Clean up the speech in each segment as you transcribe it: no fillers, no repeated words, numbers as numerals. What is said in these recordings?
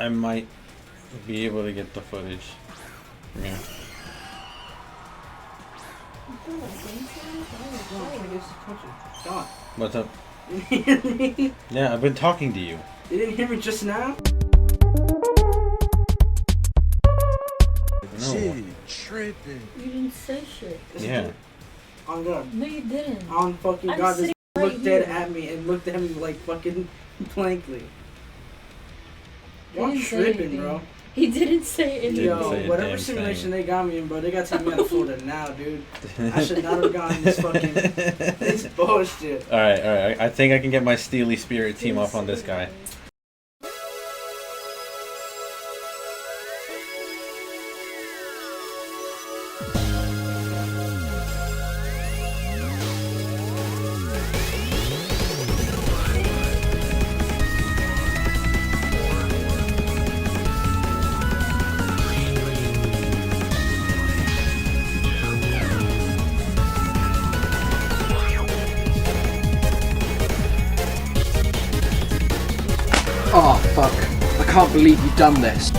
I might be able to get the footage from here. What's up? You didn't hear me? Yeah, I've been talking to you. You didn't hear me just now? No. Shit, tripping. You didn't say shit. Yeah. On God. No, you didn't. On fucking I'm God, this sitting looked right dead here. at me and looked at me like fucking blankly. He Y'all didn't say tripping, anything. bro. He didn't say anything. Didn't say a Yo, whatever damn simulation thing. they got me in, bro, they got to take me out of Florida now, dude. I should not have gotten this fucking this bullshit. Alright. I think I can get my Steely Spirit team off on this guy. Oh fuck, I can't believe you've done this.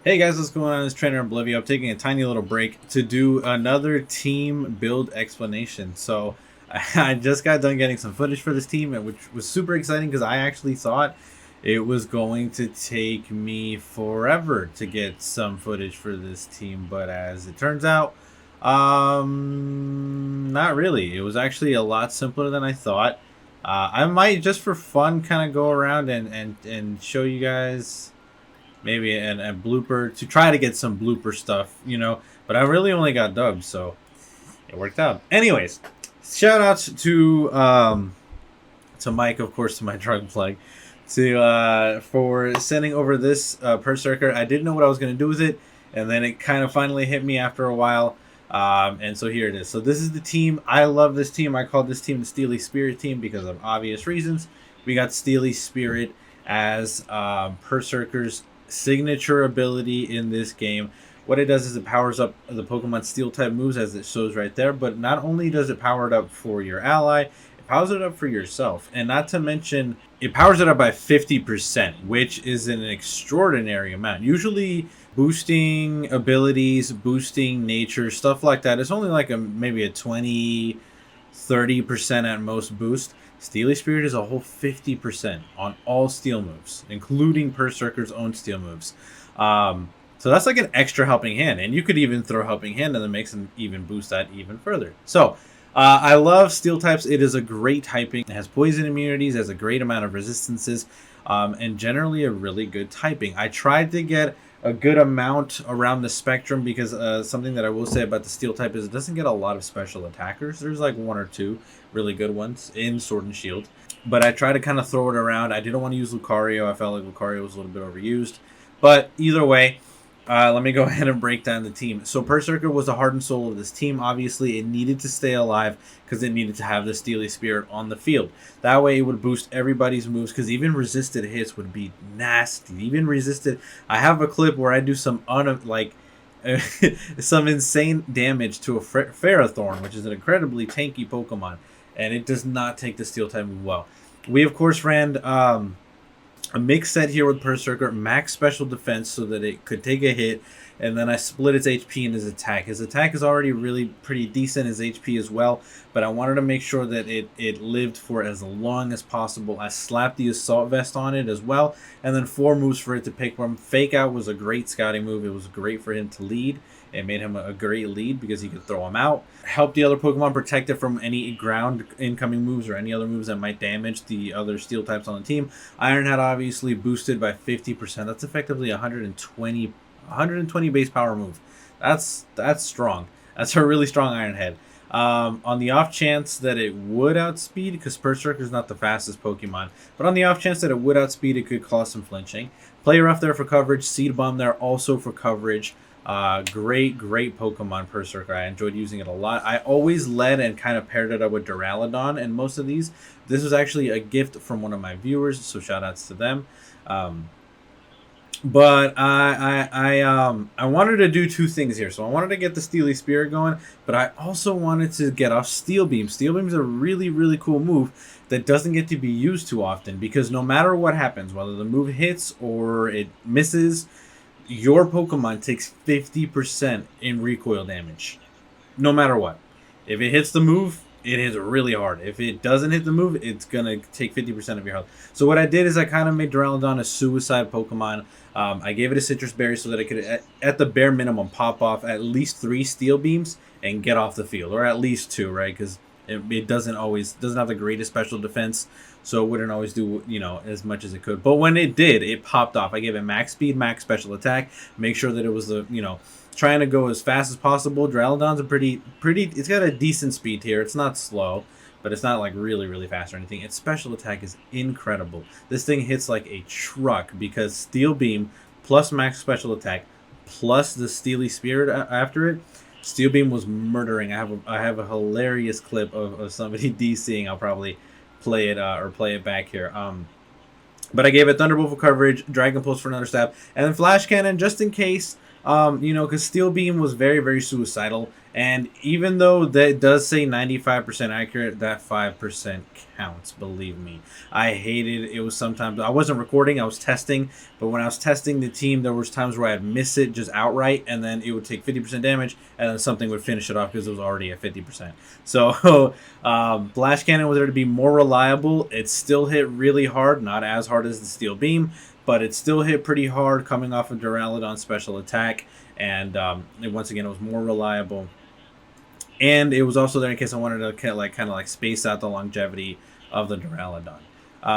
Hey guys, what's going on? It's TrainerOblivio. I'm taking a tiny little break to do another team build explanation. So I just got done getting some footage for this team, which was super exciting because I actually thought it was going to take me forever to get some footage for this team, but as it turns out, not really. It was actually a lot simpler than I thought. I might just for fun kind of go around and show you guys maybe a blooper to try to get some blooper stuff, you know, but I really only got dubs, so it worked out. Anyways, shout outs to Mike, of course, to my drug plug, for sending over this Berserker. I didn't know what I was going to do with it, and then it kind of finally hit me after a while, and so here it is. So this is the team. I love this team. I called this team the Steely Spirit team because of obvious reasons. We got Steely Spirit as Berserker's signature ability in this game. What it does is it powers up the Pokemon Steel type moves, as it shows right there, but not only does it power it up for your ally, it powers it up for yourself, and not to mention it powers it up by 50%, which is an extraordinary amount. Usually boosting abilities, boosting nature, stuff like that, it's only like maybe a 20-30% at most boost. Steely Spirit is a whole 50% on all steel moves, including Berserker's own steel moves. So that's like an extra helping hand, and you could even throw helping hand in the mix and even boost that even further. So I love steel types. It is a great typing. It has poison immunities, has a great amount of resistances, and generally a really good typing. I tried to get a good amount around the spectrum because something that I will say about the steel type is it doesn't get a lot of special attackers. There's like one or two really good ones in Sword and Shield, but I try to kind of throw it around. I didn't want to use Lucario. I felt like Lucario was a little bit overused, but either way, let me go ahead and break down the team. So Berserker was the heart and soul of this team. Obviously, it needed to stay alive because it needed to have the Steely Spirit on the field. That way, it would boost everybody's moves because even resisted hits would be nasty. Even resisted. I have a clip where I do some some insane damage to a Ferrothorn, which is an incredibly tanky Pokemon, and it does not take the Steel type move well. We of course ran a mix set here with Berserker, max special defense so that it could take a hit, and then I split its HP and his attack. His attack is already really pretty decent, his HP as well, but I wanted to make sure that it lived for as long as possible. I slapped the Assault Vest on it as well, and then 4 moves for it to pick from. Fake Out was a great scouting move. It was great for him to lead. It made him a great lead because he could throw him out. Help the other Pokemon protect it from any ground incoming moves or any other moves that might damage the other steel types on the team. Iron Head obviously boosted by 50%. That's effectively 120 base power move. That's strong. That's a really strong Iron Head. On the off chance that it would outspeed, because Berserker is not the fastest Pokemon, but on the off chance that it would outspeed, it could cause some flinching. Play Rough there for coverage. Seed Bomb there also for coverage. Great Pokemon, Berserker. I enjoyed using it a lot. I always led and kind of paired it up with Duraludon in most of these. This was actually a gift from one of my viewers, so shout outs to them. But I wanted to do 2 things here. So I wanted to get the Steely Spirit going, but I also wanted to get off Steel Beam. Steel Beam is a really cool move that doesn't get to be used too often because no matter what happens, whether the move hits or it misses, your Pokemon takes 50% in recoil damage, no matter what. If it hits the move, it hits really hard. If it doesn't hit the move, it's going to take 50% of your health. So what I did is I kind of made Duraludon a suicide Pokemon. I gave it a Citrus Berry so that it could, at the bare minimum, pop off at least 3 Steel Beams and get off the field, or at least 2, right? Because it doesn't have the greatest special defense, so it wouldn't always do, you know, as much as it could. But when it did, it popped off. I gave it max speed, max special attack, make sure that it was trying to go as fast as possible. Duraludon's a pretty it's got a decent speed here. It's not slow, but it's not like really fast or anything. Its special attack is incredible. This thing hits like a truck because Steel Beam plus max special attack plus the Steely Spirit after it. Steel Beam was murdering. I have a hilarious clip of somebody DCing. I'll probably play it or play it back here. But I gave it Thunderbolt for coverage, Dragon Pulse for another stab, and then Flash Cannon just in case You know, because Steel Beam was very, very suicidal. And even though that does say 95% accurate, that 5% counts, believe me. I hated it. Was sometimes I wasn't recording, I was testing. But when I was testing the team, there was times where I'd miss it just outright. And then it would take 50% damage. And then something would finish it off because it was already at 50%. So Flash Cannon was there to be more reliable. It still hit really hard. Not as hard as the Steel Beam, but it still hit pretty hard coming off of Duraludon's special attack. And once again, it was more reliable. And it was also there in case I wanted to kind of space out the longevity of the Duraludon.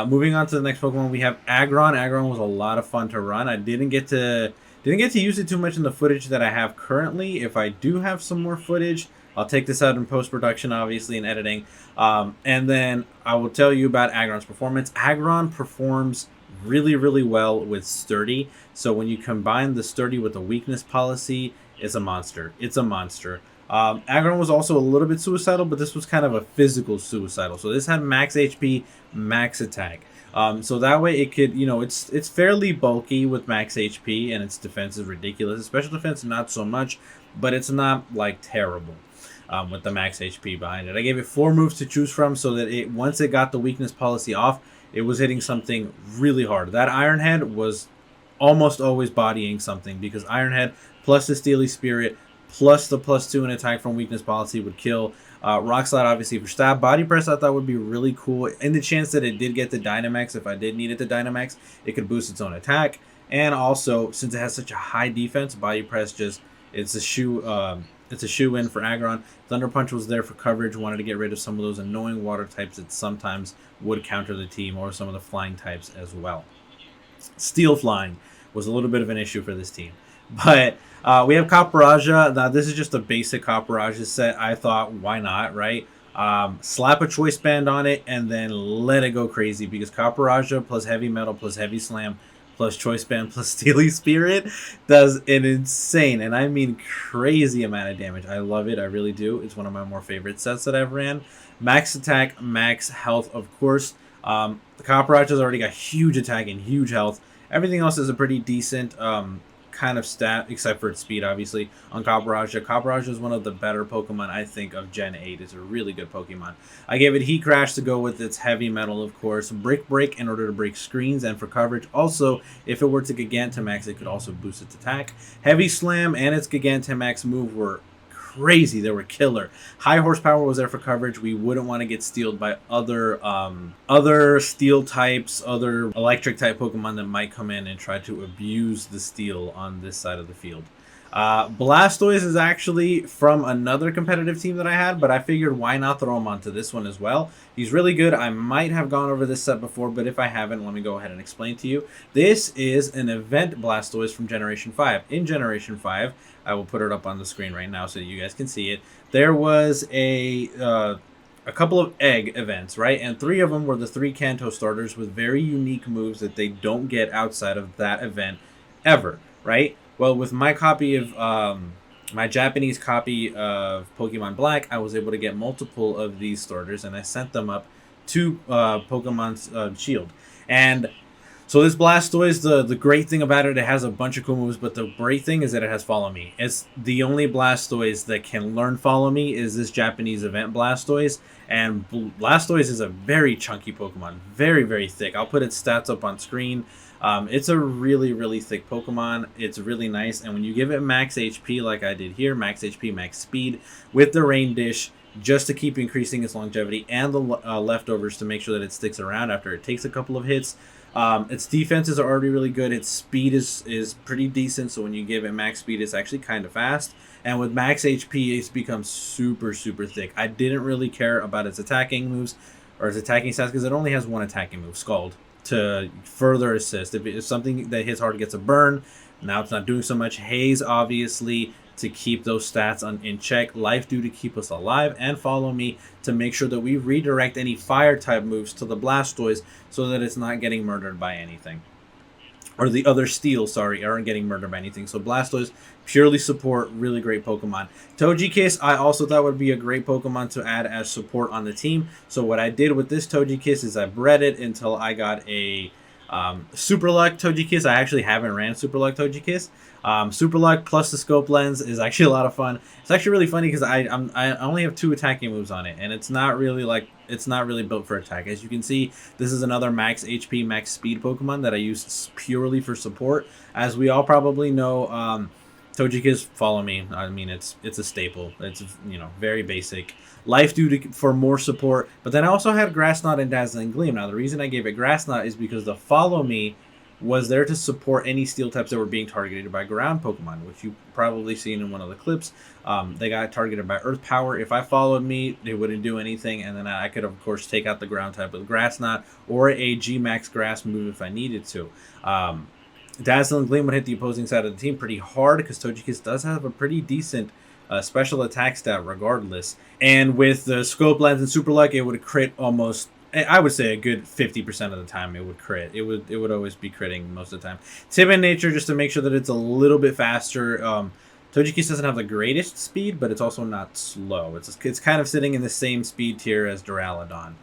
Moving on to the next Pokemon, we have Aggron. Aggron was a lot of fun to run. I didn't get to use it too much in the footage that I have currently. If I do have some more footage, I'll take this out in post-production, obviously, in editing. And then I will tell you about Aggron's performance. Aggron performs really, really well with Sturdy. So when you combine the Sturdy with the weakness policy, it's a monster. It's a monster. Aggron was also a little bit suicidal, but this was kind of a physical suicidal. So this had max HP, max attack. So that way it could, it's fairly bulky with max HP, and its defense is ridiculous. Its special defense, not so much, but it's not terrible with the max HP behind it. I gave it 4 moves to choose from, so that once it got the weakness policy off, it was hitting something really hard. That Iron Head was almost always bodying something, because Iron Head plus the Steely Spirit plus the +2 in attack from weakness policy would kill. Rock Slide, obviously, for stab. Body Press, I thought would be really cool. In the chance that it did get the Dynamax, if I did need it to Dynamax, it could boost its own attack. And also, since it has such a high defense, Body Press it's a shoe-in for Aggron. Thunder Punch was there for coverage. Wanted to get rid of some of those annoying water types that sometimes would counter the team, or some of the flying types as well. Steel Flying was a little bit of an issue for this team. But we have Copperajah. Now, this is just a basic Copperajah set. I thought, why not, right? Slap a Choice Band on it and then let it go crazy, because Copperajah plus Heavy Metal plus Heavy Slam plus Choice Band plus Steely Spirit does an insane, and I mean crazy amount of damage. I love it. I really do. It's one of my more favorite sets that I've ran. Max attack, max health, of course. The Copperajah's already got huge attack and huge health. Everything else is a pretty decent kind of stat, except for its speed, obviously, on Copperajah. Copperajah is one of the better Pokemon, I think, of Gen 8. It's a really good Pokemon. I gave it Heat Crash to go with its Heavy Metal, of course. Brick Break in order to break screens and for coverage. Also, if it were to Gigantamax, it could also boost its attack. Heavy Slam and its Gigantamax move were crazy. They were killer. High Horsepower was there for coverage. We wouldn't want to get stealed by other steel types, other electric type Pokemon that might come in and try to abuse the steel on this side of the field. Blastoise is actually from another competitive team that I had, but I figured why not throw him onto this one as well. He's really good. I might have gone over this set before, but if I haven't, let me go ahead and explain to you. This is an event Blastoise from Generation 5. In Generation 5, I will put it up on the screen right now so that you guys can see it. There was a couple of egg events, right? And 3 of them were the 3 Kanto starters with very unique moves that they don't get outside of that event ever, right? Well, with my copy of my Japanese copy of Pokemon Black, I was able to get multiple of these starters, and I sent them up to Pokemon's Shield. And so this Blastoise, the great thing about it, it has a bunch of cool moves, but the great thing is that it has Follow Me. It's the only Blastoise that can learn Follow Me is this Japanese event Blastoise, and Blastoise is a very chunky Pokemon, very, very thick. I'll put its stats up on screen. It's a really, really thick Pokemon. It's really nice, and when you give it max HP like I did here, max HP, max speed, with the Rain Dish, just to keep increasing its longevity, and the leftovers to make sure that it sticks around after it takes a couple of hits. Its defenses are already really good. Its speed is pretty decent, so when you give it max speed, it's actually kind of fast. And with max HP, it's become super, super thick. I didn't really care about its attacking moves, or its attacking stats, because it only has one attacking move, Scald, to further assist. If something that hits hard gets a burn, now it's not doing so much. Haze, obviously, to keep those stats in check. Life Dew to keep us alive, and Follow Me to make sure that we redirect any fire type moves to the Blastoise so that it's not getting murdered by anything. Or the other Steel, sorry, aren't getting murdered by anything. So Blastoise, purely support, really great Pokemon. Togekiss, I also thought would be a great Pokemon to add as support on the team. So what I did with this Togekiss is I bred it until I got a Super Luck Togekiss, I actually haven't ran Super Luck Togekiss. Super Luck plus the Scope Lens is actually a lot of fun. It's actually really funny because I only have 2 attacking moves on it, and it's not really built for attack. As you can see, this is another max HP, max speed Pokemon that I use purely for support. As we all probably know, Togekiss, follow me. I mean, it's a staple. It's, you know, very basic. Life Due for more support. But then I also had Grass Knot and Dazzling Gleam. Now, the reason I gave it Grass Knot is because the Follow Me was there to support any Steel types that were being targeted by ground Pokemon, which you've probably seen in one of the clips. They got targeted by Earth Power. If I followed me, it wouldn't do anything, and then I could, of course, take out the ground type with Grass Knot or a G-Max Grass move if I needed to. Dazzling Gleam would hit the opposing side of the team pretty hard because Togekiss does have a pretty decent special attack stat regardless. And with the Scope Lens and Super Luck, it would crit almost, I would say a good 50% of the time it would crit. It would always be critting most of the time. Timid Nature, just to make sure that it's a little bit faster. Togekiss doesn't have the greatest speed, but it's also not slow. It's kind of sitting in the same speed tier as Duraludon.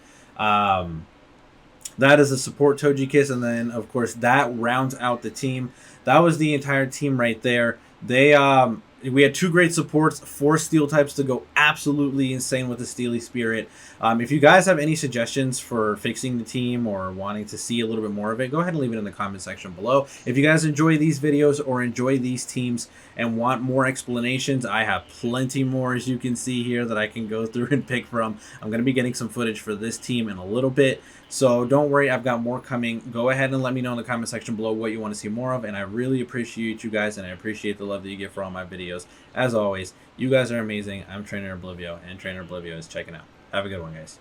That is a support Togekiss, and then, of course, that rounds out the team. That was the entire team right there. We had 2 great supports, 4 Steel types to go absolutely insane with the Steely Spirit. If you guys have any suggestions for fixing the team or wanting to see a little bit more of it, go ahead and leave it in the comment section below. If you guys enjoy these videos or enjoy these teams and want more explanations, I have plenty more, as you can see here, that I can go through and pick from. I'm going to be getting some footage for this team in a little bit, so don't worry, I've got more coming. Go ahead and let me know in the comment section below what you want to see more of, and I really appreciate you guys, and I appreciate the love that you give for all my videos. As always, you guys are amazing. I'm TrainerOblivio, and TrainerOblivio is checking out. Have a good one, guys.